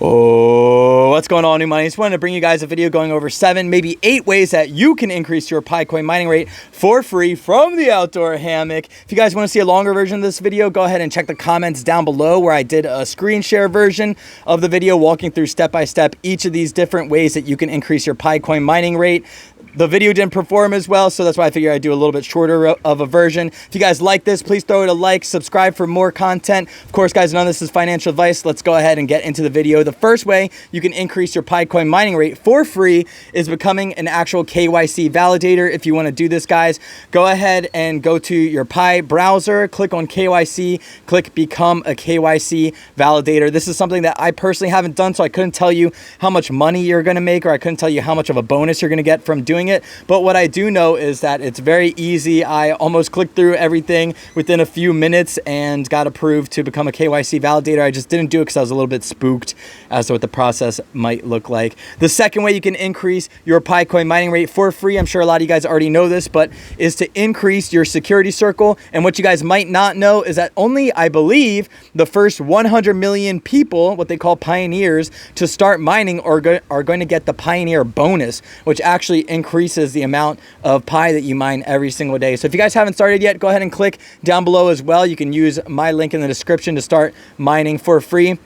Oh, what's going on, new money? I just wanted to bring you guys a video going over 7, maybe 8 ways that you can increase your Picoin mining rate for free from the outdoor hammock. If you guys want to see a longer version of this video, go ahead and check the comments down below where I did a screen share version of the video walking through step by step each of these different ways that you can increase your Picoin mining rate. The video didn't perform as well, so that's why I figured I'd do a little bit shorter of a version. If you guys like this, please throw it a like, subscribe for more content. Of course, guys, none of this is financial advice. Let's go ahead and get into the video. The first way you can increase your Picoin mining rate for free is becoming an actual KYC validator. If you want to do this, guys, go ahead and go to your Pi browser, click on KYC, click Become a KYC Validator. This is something that I personally haven't done, so I couldn't tell you how much money you're going to make, or I couldn't tell you how much of a bonus you're going to get from doing it. But what I do know is that it's very easy. I almost clicked through everything within a few minutes and got approved to become a KYC validator. I just didn't do it because I was a little bit spooked as to what the process might look like. The second way you can increase your Picoin mining rate for free, I'm sure a lot of you guys already know this, but is to increase your security circle. And what you guys might not know is that only, I believe, the first 100 million people, what they call pioneers, to start mining are going to get the pioneer bonus, which actually increases the amount of Pi that you mine every single day. So if you guys haven't started yet, go ahead and click down below as well. You can use my link in the description to start mining for free.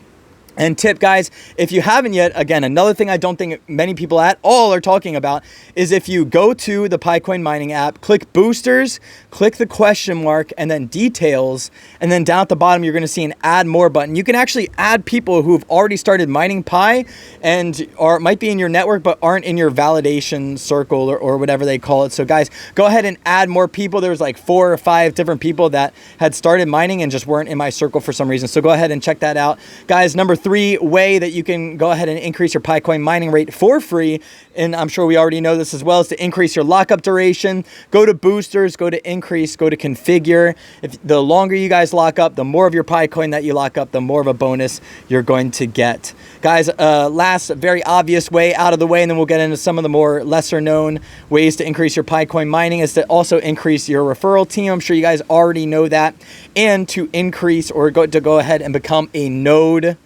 And tip, guys, if you haven't yet, again, another thing I don't think many people at all are talking about is if you go to the Picoin mining app, click boosters, click the question mark, and then details, and then down at the bottom, you're going to see an add more button. You can actually add people who've already started mining Pi and might be in your network, but aren't in your validation circle or whatever they call it. So guys, go ahead and add more people. There was like 4 or 5 different people that had started mining and just weren't in my circle for some reason. So go ahead and check that out. Guys, number 3 way that you can go ahead and increase your Picoin mining rate for free, and I'm sure we already know this as well, is to increase your lockup duration. Go to boosters, go to increase, go to configure. If the longer you guys lock up, the more of your Picoin that you lock up, the more of a bonus you're going to get. Guys, last very obvious way out of the way, and then we'll get into some of the more lesser known ways to increase your Picoin mining, is to also increase your referral team. I'm sure you guys already know that. And to increase or go ahead and become a node.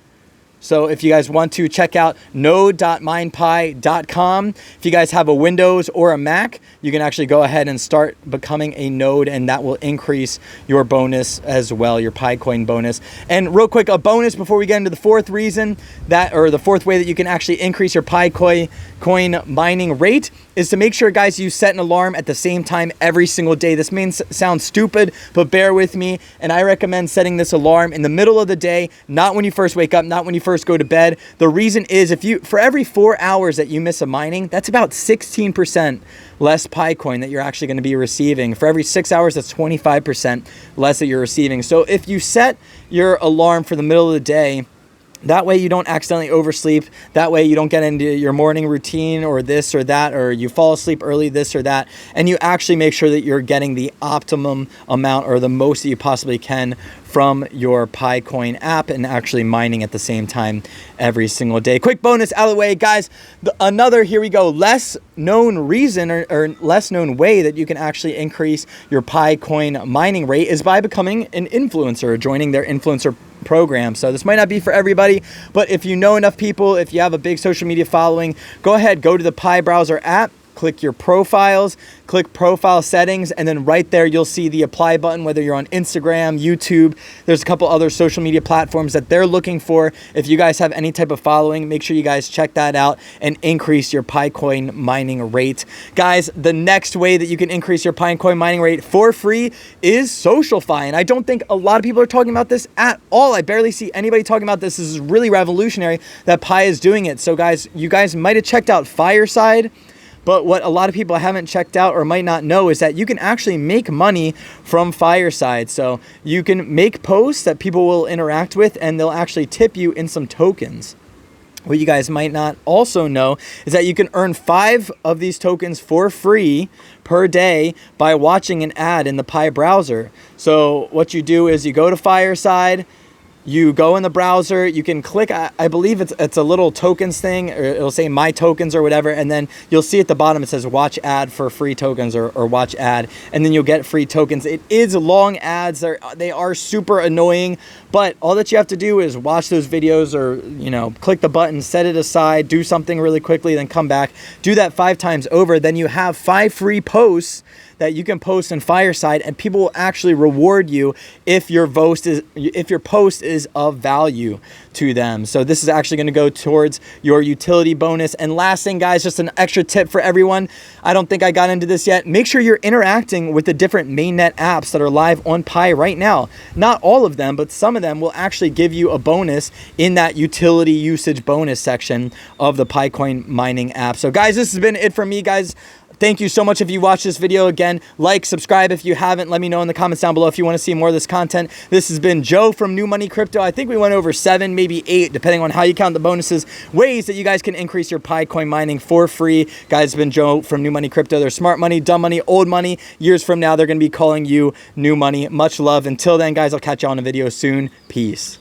So if you guys want to check out node.minepi.com, if you guys have a Windows or a Mac, you can actually go ahead and start becoming a node, and that will increase your bonus as well, your Picoin bonus. And real quick, a bonus before we get into the fourth reason the fourth way that you can actually increase your Picoin mining rate is to make sure, guys, you set an alarm at the same time every single day. This may sound stupid, but bear with me. And I recommend setting this alarm in the middle of the day, not when you first wake up, not when you first go to bed. The reason is for every 4 hours that you miss a mining, that's about 16% less Picoin that you're actually going to be receiving. For every 6 hours, that's 25% less that you're receiving. So if you set your alarm for the middle of the day, that way you don't accidentally oversleep. That way you don't get into your morning routine or this or that, or you fall asleep early, this or that. And you actually make sure that you're getting the optimum amount or the most that you possibly can from your Picoin app and actually mining at the same time every single day. Quick bonus out of the way, guys. Here we go, less known reason or less known way that you can actually increase your Picoin mining rate is by becoming an influencer or joining their influencer program. So this might not be for everybody, but if you know enough people, if you have a big social media following, go ahead, go to the Pi browser app, click your profiles, click profile settings, and then right there you'll see the apply button, whether you're on Instagram, YouTube. There's a couple other social media platforms that they're looking for. If you guys have any type of following, make sure you guys check that out and increase your Picoin mining rate. Guys, the next way that you can increase your Picoin mining rate for free is SocialFi. And I don't think a lot of people are talking about this at all. I barely see anybody talking about this. This is really revolutionary that Pi is doing it. So guys, you guys might have checked out Fireside. But what a lot of people haven't checked out or might not know is that you can actually make money from Fireside. So you can make posts that people will interact with, and they'll actually tip you in some tokens. What you guys might not also know is that you can earn 5 of these tokens for free per day by watching an ad in the Pi browser. So what you do is you go to Fireside, you go in the browser, you can click, I believe it's a little tokens thing, or it'll say my tokens or whatever, and then you'll see at the bottom it says watch ad for free tokens, or watch ad, and then you'll get free tokens. It is long ads, they are super annoying, but all that you have to do is watch those videos, or click the button, set it aside, do something really quickly, then come back, do that 5 times over, then you have 5 free posts that you can post in Fireside, and people will actually reward you if your post is of value to them. So this is actually going to go towards your utility bonus. And last thing, guys, just an extra tip for everyone. I don't think I got into this yet. Make sure you're interacting with the different mainnet apps that are live on Pi right now. Not all of them, but some of them will actually give you a bonus in that utility usage bonus section of the PiCoin mining app. So guys, this has been it for me, guys. Thank you so much if you watched this video. Again, like, subscribe if you haven't. Let me know in the comments down below if you want to see more of this content. This has been Joe from New Money Crypto. I think we went over 7, maybe 8, depending on how you count the bonuses, ways that you guys can increase your PiCoin mining for free. Guys, it's been Joe from New Money Crypto. They're smart money, dumb money, old money. Years from now, they're going to be calling you new money. Much love. Until then, guys, I'll catch you on a video soon. Peace.